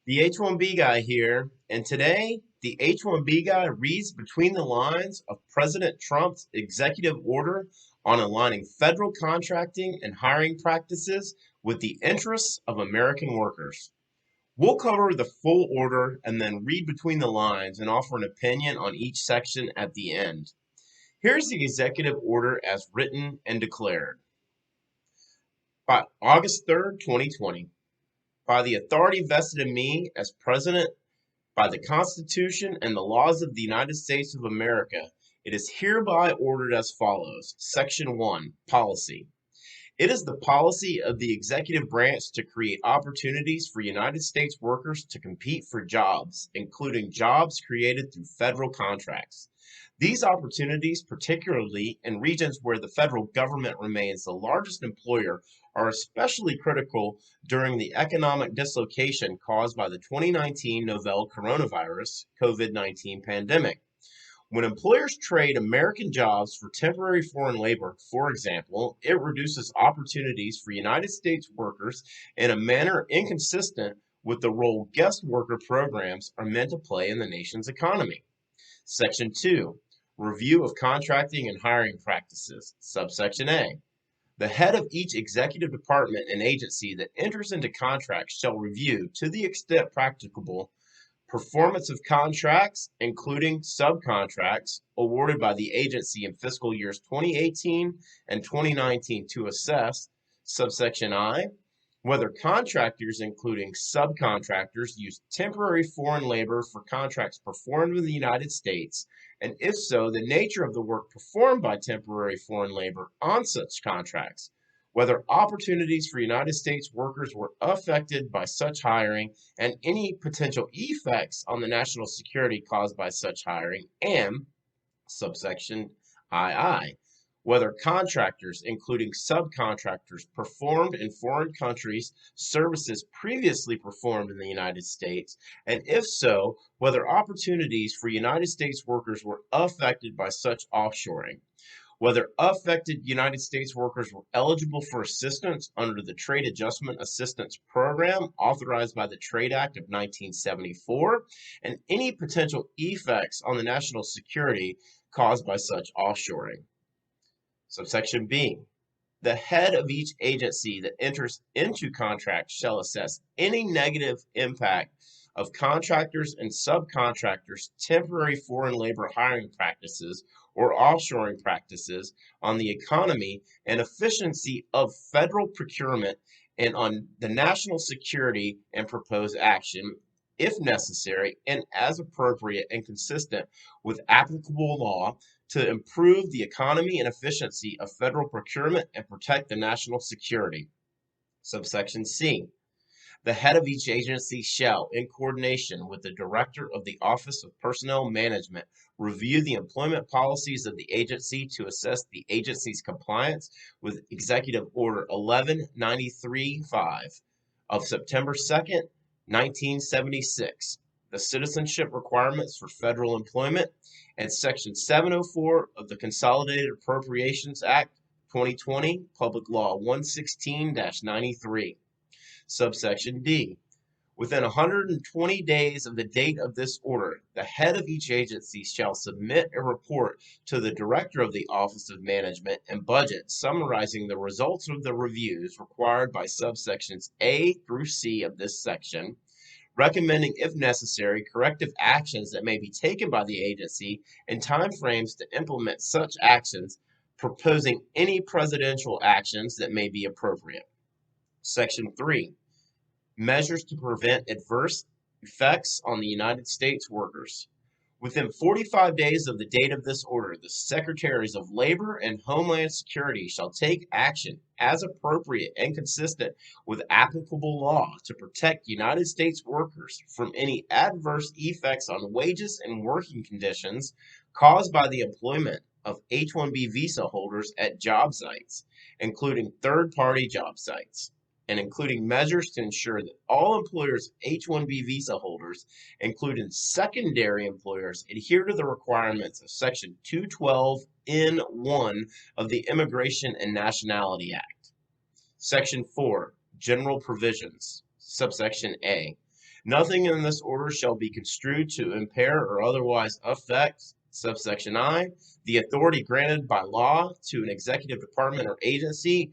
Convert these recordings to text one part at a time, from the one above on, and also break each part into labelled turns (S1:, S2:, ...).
S1: The H1B guy here, and today the H1B guy reads between the lines of President Trump's executive order on aligning federal contracting and hiring practices with the interests of American workers. We'll cover the full order and then read between the lines and offer an opinion on each section at the end. Here's the executive order as written and declared. By August 3rd, 2020, by the authority vested in me as President by the Constitution and the laws of the United States of America, it is hereby ordered as follows. Section 1, Policy. It is the policy of the executive branch to create opportunities for United States workers to compete for jobs, including jobs created through federal contracts. These opportunities, particularly in regions where the federal government remains the largest employer, are especially critical during the economic dislocation caused by the 2019 novel coronavirus COVID-19 pandemic. When employers trade American jobs for temporary foreign labor, for example, it reduces opportunities for United States workers in a manner inconsistent with the role guest worker programs are meant to play in the nation's economy. Section 2, Review of Contracting and Hiring Practices. Subsection A. The head of each executive department and agency that enters into contracts shall review, to the extent practicable, performance of contracts, including subcontracts, awarded by the agency in fiscal years 2018 and 2019 to assess, subsection I, whether contractors, including subcontractors, use temporary foreign labor for contracts performed in the United States, and if so, the nature of the work performed by temporary foreign labor on such contracts, whether opportunities for United States workers were affected by such hiring, and any potential effects on the national security caused by such hiring, and subsection II, whether contractors, including subcontractors, performed in foreign countries services previously performed in the United States, and if so, whether opportunities for United States workers were affected by such offshoring, whether affected United States workers were eligible for assistance under the Trade Adjustment Assistance Program authorized by the Trade Act of 1974, and any potential effects on the national security caused by such offshoring. Subsection B. The head of each agency that enters into contracts shall assess any negative impact of contractors and subcontractors' temporary foreign labor hiring practices or offshoring practices on the economy and efficiency of federal procurement and on the national security and propose action, if necessary and as appropriate and consistent with applicable law, to improve the economy and efficiency of federal procurement and protect the national security. Subsection C. The head of each agency shall, in coordination with the Director of the Office of Personnel Management, review the employment policies of the agency to assess the agency's compliance with Executive Order 1193-5 of September 2nd, 1976, the citizenship requirements for federal employment, and Section 704 of the Consolidated Appropriations Act 2020, Public Law 116-93. Subsection D. Within 120 days of the date of this order, the head of each agency shall submit a report to the Director of the Office of Management and Budget summarizing the results of the reviews required by subsections A through C of this section, recommending, if necessary, corrective actions that may be taken by the agency and timeframes to implement such actions, proposing any presidential actions that may be appropriate. Section 3. Measures to prevent adverse effects on the United States workers. Within 45 days of the date of this order, the Secretaries of Labor and Homeland Security shall take action as appropriate and consistent with applicable law to protect United States workers from any adverse effects on wages and working conditions caused by the employment of H-1B visa holders at job sites, including third-party job sites, and including measures to ensure that all employers of H-1B visa holders, including secondary employers, adhere to the requirements of Section 212(n)(1) of the Immigration and Nationality Act. Section 4, General Provisions, subsection A. Nothing in this order shall be construed to impair or otherwise affect, subsection I, the authority granted by law to an executive department or agency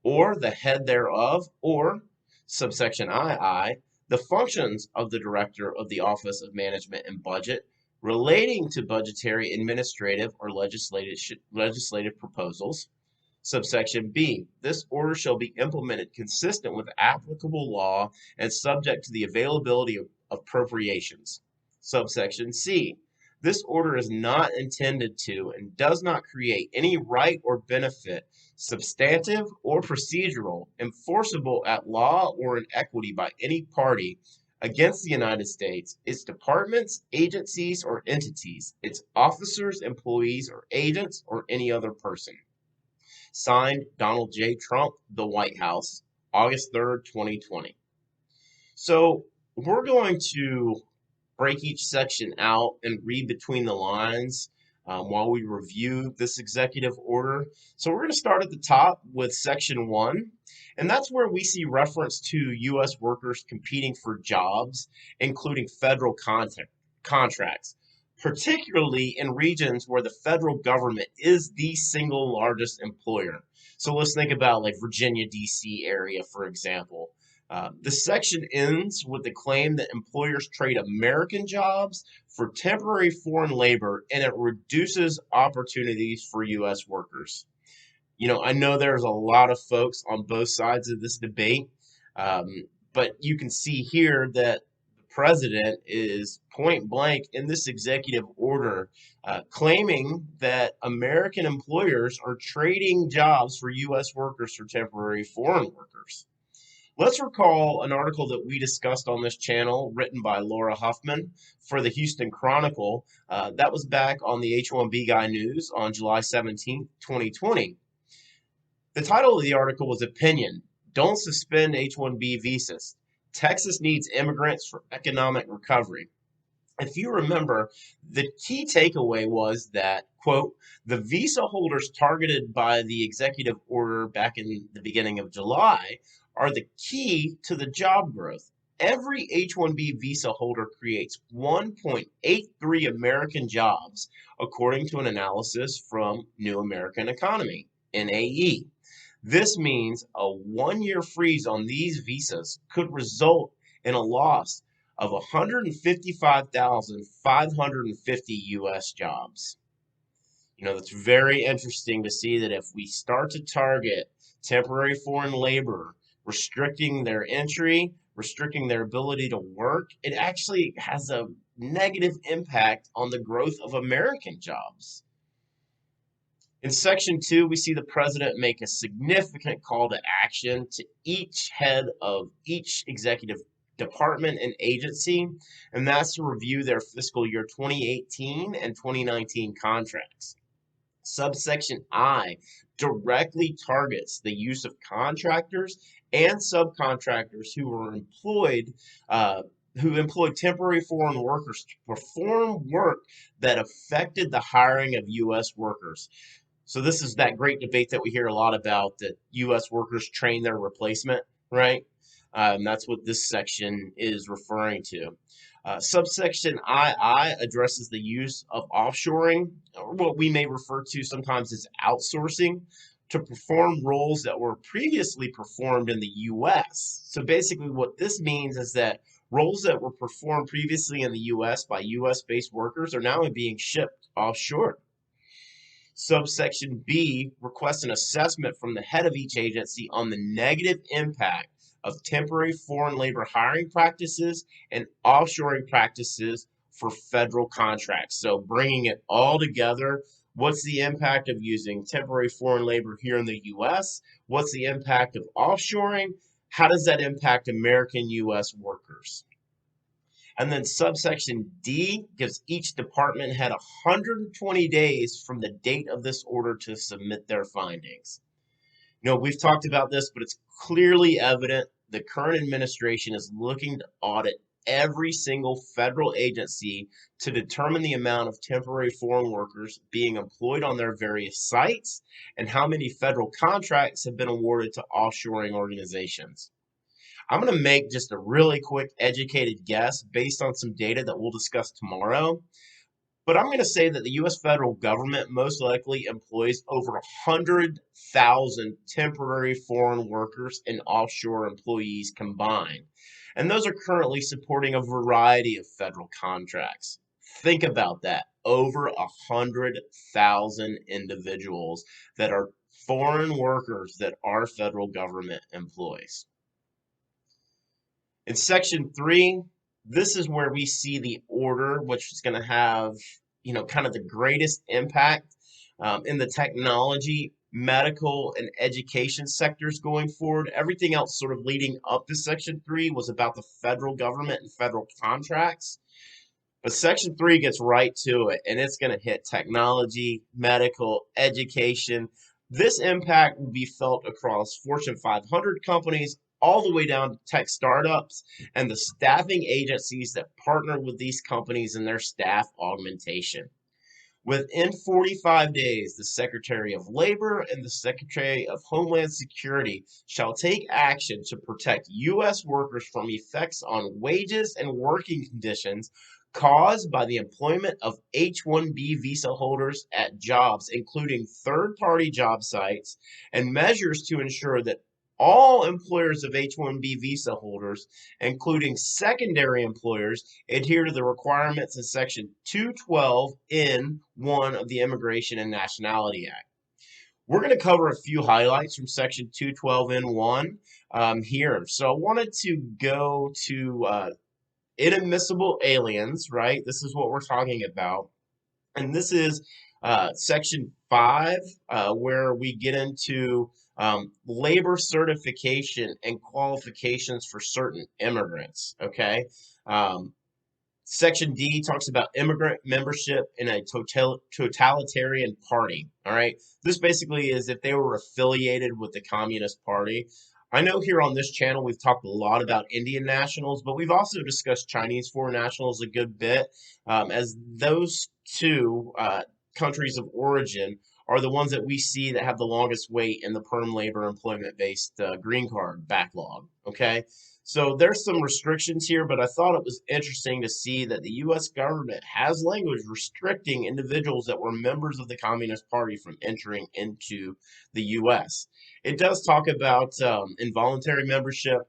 S1: or the head thereof, or subsection II, the functions of the director of the Office of Management and Budget relating to budgetary, administrative, or legislative proposals. Subsection B, this order shall be implemented consistent with applicable law and subject to the availability of appropriations. Subsection C, this order is not intended to and does not create any right or benefit, substantive or procedural, enforceable at law or in equity by any party against the United States, its departments, agencies, or entities, its officers, employees, or agents, or any other person. Signed, Donald J. Trump, the White House, August 3rd, 2020. So we're going to break each section out and read between the lines while we review this executive order. So we're going to start at the top with section 1, and that's where we see reference to U.S. workers competing for jobs, including federal contracts, particularly in regions where the federal government is the single largest employer. So let's think about like Virginia, D.C. area, for example. This section ends with the claim that employers trade American jobs for temporary foreign labor and it reduces opportunities for U.S. workers. I know there's a lot of folks on both sides of this debate, but you can see here that the president is point blank in this executive order claiming that American employers are trading jobs for U.S. workers for temporary foreign workers. Let's recall an article that we discussed on this channel written by Laura Huffman for the Houston Chronicle. That was back on the H1B Guy News on July 17, 2020. The title of the article was Opinion, Don't Suspend H1B Visas. Texas Needs Immigrants for Economic Recovery. If you remember, the key takeaway was that, quote, the visa holders targeted by the executive order back in the beginning of July are the key to the job growth. Every H-1B visa holder creates 1.83 American jobs, according to an analysis from New American Economy, NAE. This means a one-year freeze on these visas could result in a loss of 155,550 U.S. jobs. That's very interesting to see that if we start to target temporary foreign labor, restricting their entry, restricting their ability to work, it actually has a negative impact on the growth of American jobs. In section 2, we see the president make a significant call to action to each head of each executive department and agency, and that's to review their fiscal year 2018 and 2019 contracts. Subsection I directly targets the use of contractors and subcontractors who employed temporary foreign workers to perform work that affected the hiring of U.S. workers. So this is that great debate that we hear a lot about, that U.S. workers train their replacement, right? That's what this section is referring to. Subsection II addresses the use of offshoring, or what we may refer to sometimes as outsourcing, to perform roles that were previously performed in the U.S. So basically what this means is that roles that were performed previously in the U.S. by U.S.-based workers are now being shipped offshore. Subsection B requests an assessment from the head of each agency on the negative impact of temporary foreign labor hiring practices and offshoring practices for federal contracts. So bringing it all together, what's the impact of using temporary foreign labor here in the U.S.? What's the impact of offshoring? How does that impact American U.S. workers? And then subsection D gives each department head 120 days from the date of this order to submit their findings. We've talked about this, but it's clearly evident the current administration is looking to audit every single federal agency to determine the amount of temporary foreign workers being employed on their various sites and how many federal contracts have been awarded to offshoring organizations. I'm going to make just a really quick educated guess based on some data that we'll discuss tomorrow. But I'm going to say that the U.S. federal government most likely employs over 100,000 temporary foreign workers and offshore employees combined. And those are currently supporting a variety of federal contracts. Think about that. Over 100,000 individuals that are foreign workers that our federal government employs. In section 3, this is where we see the order, which is going to have, kind of the greatest impact in the technology, medical, and education sectors going forward. Everything else sort of leading up to section 3 was about the federal government and federal contracts. But section 3 gets right to it, and it's going to hit technology, medical, education. This impact will be felt across Fortune 500 companies all the way down to tech startups and the staffing agencies that partner with these companies in their staff augmentation. Within 45 days, the Secretary of Labor and the Secretary of Homeland Security shall take action to protect U.S. workers from effects on wages and working conditions caused by the employment of H-1B visa holders at jobs, including third-party job sites, and measures to ensure that all employers of H-1B visa holders, including secondary employers, adhere to the requirements in Section 212(n)(1) of the Immigration and Nationality Act. We're going to cover a few highlights from Section 212(n)(1 here. So I wanted to go to inadmissible aliens, right? This is what we're talking about. And this is Section 5, where we get into labor certification and qualifications for certain immigrants, okay? Section D talks about immigrant membership in a totalitarian party, all right? This basically is if they were affiliated with the Communist Party. I know here on this channel we've talked a lot about Indian nationals, but we've also discussed Chinese foreign nationals a good bit, as those two countries of origin are the ones that we see that have the longest wait in the perm labor employment-based green card backlog, okay? So there's some restrictions here, but I thought it was interesting to see that the U.S. government has language restricting individuals that were members of the Communist Party from entering into the U.S. It does talk about involuntary membership,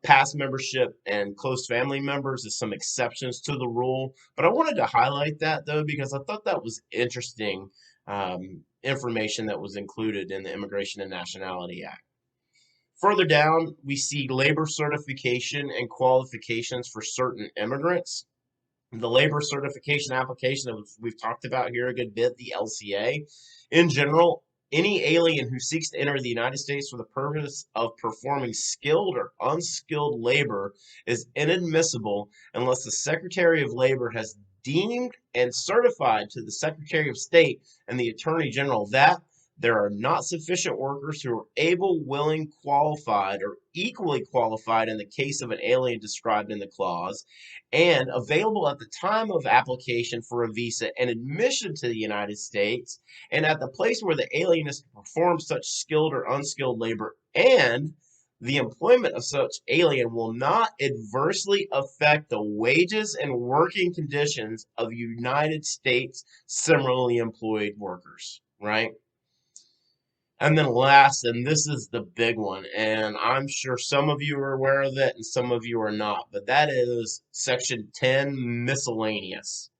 S1: past membership, and close family members as some exceptions to the rule. But I wanted to highlight that, though, because I thought that was interesting information that was included in the Immigration and Nationality Act. Further down, we see labor certification and qualifications for certain immigrants. The labor certification application that we've talked about here a good bit, the LCA. In general, any alien who seeks to enter the United States for the purpose of performing skilled or unskilled labor is inadmissible unless the Secretary of Labor has deemed and certified to the Secretary of State and the Attorney General that there are not sufficient workers who are able, willing, qualified, or equally qualified in the case of an alien described in the clause, and available at the time of application for a visa and admission to the United States, and at the place where the alien is to perform such skilled or unskilled labor, and the employment of such alien will not adversely affect the wages and working conditions of United States similarly employed workers, right? And then last, and this is the big one, and I'm sure some of you are aware of it and some of you are not, but that is Section 10, miscellaneous.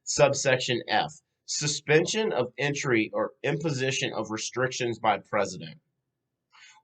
S1: Subsection F, suspension of entry or imposition of restrictions by President.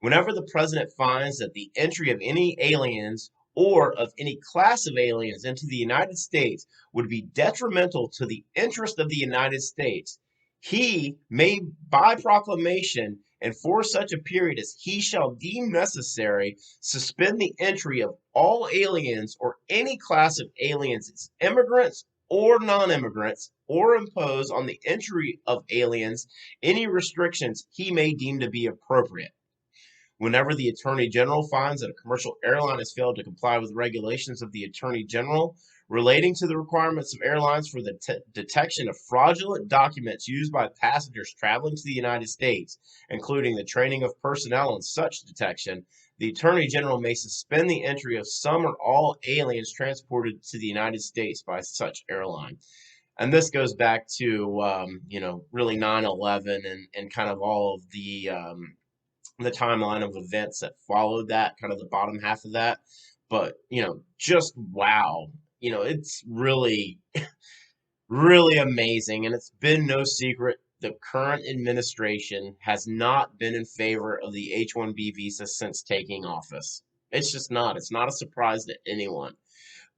S1: Whenever the President finds that the entry of any aliens or of any class of aliens into the United States would be detrimental to the interest of the United States, he may, by proclamation, and for such a period as he shall deem necessary, suspend the entry of all aliens or any class of aliens as immigrants or non-immigrants, or impose on the entry of aliens any restrictions he may deem to be appropriate. Whenever the Attorney General finds that a commercial airline has failed to comply with regulations of the Attorney General relating to the requirements of airlines for the detection of fraudulent documents used by passengers traveling to the United States, including the training of personnel in such detection, the Attorney General may suspend the entry of some or all aliens transported to the United States by such airline. And this goes back to, really 9/11 and kind of all of the timeline of events that followed that, kind of the bottom half of that. But, just wow. It's really, really amazing. And it's been no secret the current administration has not been in favor of the H-1B visa since taking office. It's just not. It's not a surprise to anyone.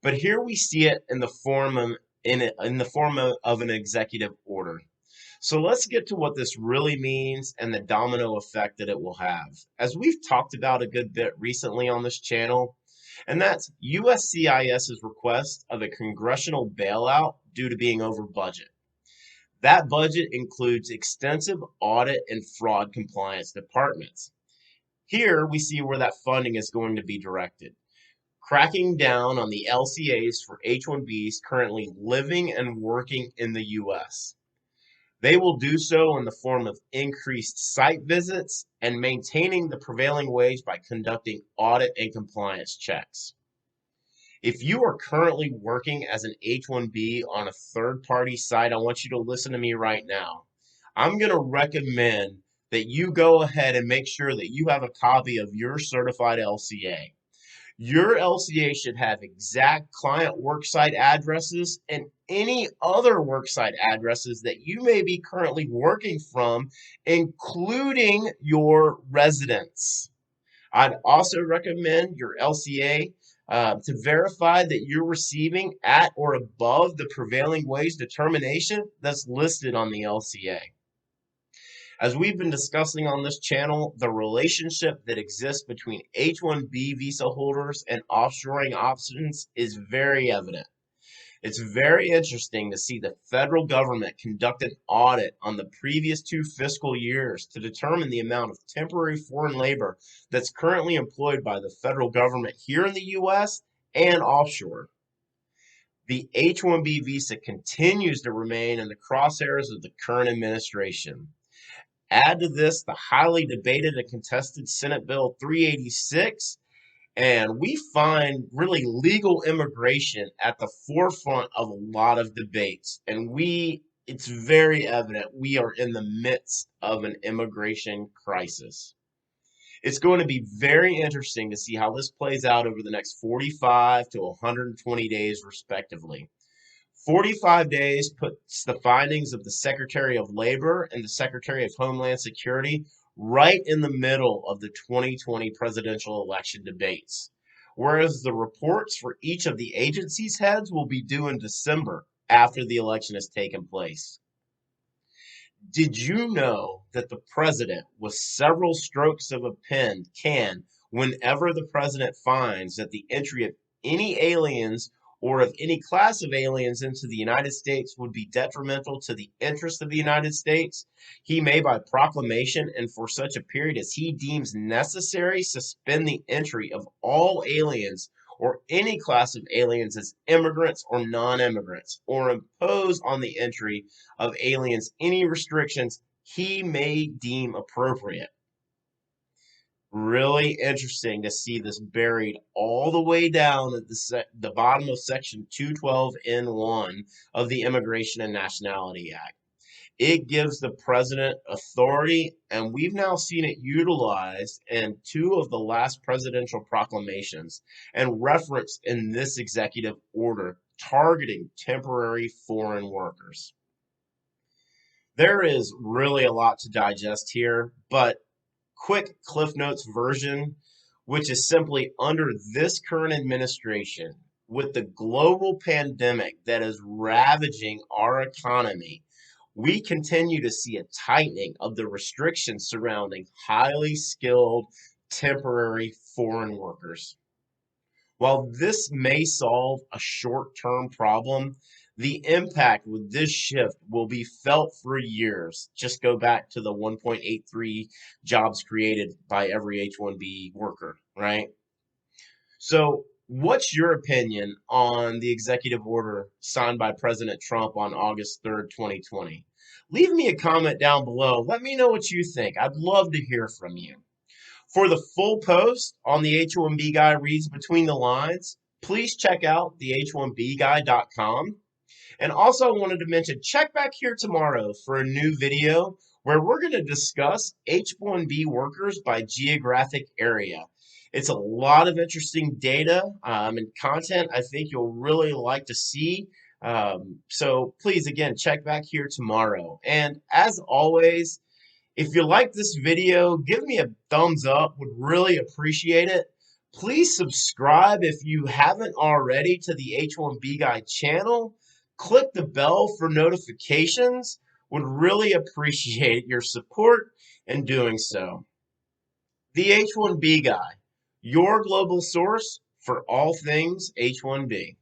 S1: But here we see it in the form of an executive order. So let's get to what this really means and the domino effect that it will have. As we've talked about a good bit recently on this channel, and that's USCIS's request of a congressional bailout due to being over budget. That budget includes extensive audit and fraud compliance departments. Here we see where that funding is going to be directed, cracking down on the LCAs for H-1Bs currently living and working in the U.S. They will do so in the form of increased site visits and maintaining the prevailing wage by conducting audit and compliance checks. If you are currently working as an H-1B on a third-party site, I want you to listen to me right now. I'm going to recommend that you go ahead and make sure that you have a copy of your certified LCA. Your LCA should have exact client worksite addresses and any other worksite addresses that you may be currently working from, including your residence. I'd also recommend your LCA to verify that you're receiving at or above the prevailing wage determination that's listed on the LCA. As we've been discussing on this channel, the relationship that exists between H-1B visa holders and offshoring options is very evident. It's very interesting to see the federal government conduct an audit on the previous 2 fiscal years to determine the amount of temporary foreign labor that's currently employed by the federal government here in the U.S. and offshore. The H-1B visa continues to remain in the crosshairs of the current administration. Add to this the highly debated and contested Senate Bill 386, and we find really legal immigration at the forefront of a lot of debates. And it's very evident we are in the midst of an immigration crisis. It's going to be very interesting to see how this plays out over the next 45 to 120 days, respectively. 45 days puts the findings of the Secretary of Labor and the Secretary of Homeland Security right in the middle of the 2020 presidential election debates, whereas the reports for each of the agencies' heads will be due in December after the election has taken place. Did you know that the president, with several strokes of a pen, can, whenever the president finds that the entry of any aliens or of any class of aliens into the United States would be detrimental to the interest of the United States, he may, by proclamation and for such a period as he deems necessary, suspend the entry of all aliens or any class of aliens as immigrants or non-immigrants, or impose on the entry of aliens any restrictions he may deem appropriate. Really interesting to see this buried all the way down at the bottom of Section 212N1 of the Immigration and Nationality Act. It gives the president authority, and we've now seen it utilized in 2 of the last presidential proclamations and referenced in this executive order targeting temporary foreign workers. There is really a lot to digest here, but quick Cliff Notes version, which is simply under this current administration, with the global pandemic that is ravaging our economy, we continue to see a tightening of the restrictions surrounding highly skilled temporary foreign workers. While this may solve a short-term problem, the impact with this shift will be felt for years. Just go back to the 1.83 jobs created by every H-1B worker, right? So, what's your opinion on the executive order signed by President Trump on August 3rd, 2020? Leave me a comment down below. Let me know what you think. I'd love to hear from you. For the full post on the H1B Guy Reads Between the Lines, please check out the h1bguy.com. And also I wanted to mention, check back here tomorrow for a new video where we're going to discuss H1B workers by geographic area. It's a lot of interesting data and content I think you'll really like to see. So please, again, check back here tomorrow. And as always, if you like this video, give me a thumbs up, would really appreciate it. Please subscribe if you haven't already to the H1B Guy channel. Click the bell for notifications. Would really appreciate your support in doing so. The H1B Guy, your global source for all things H1B.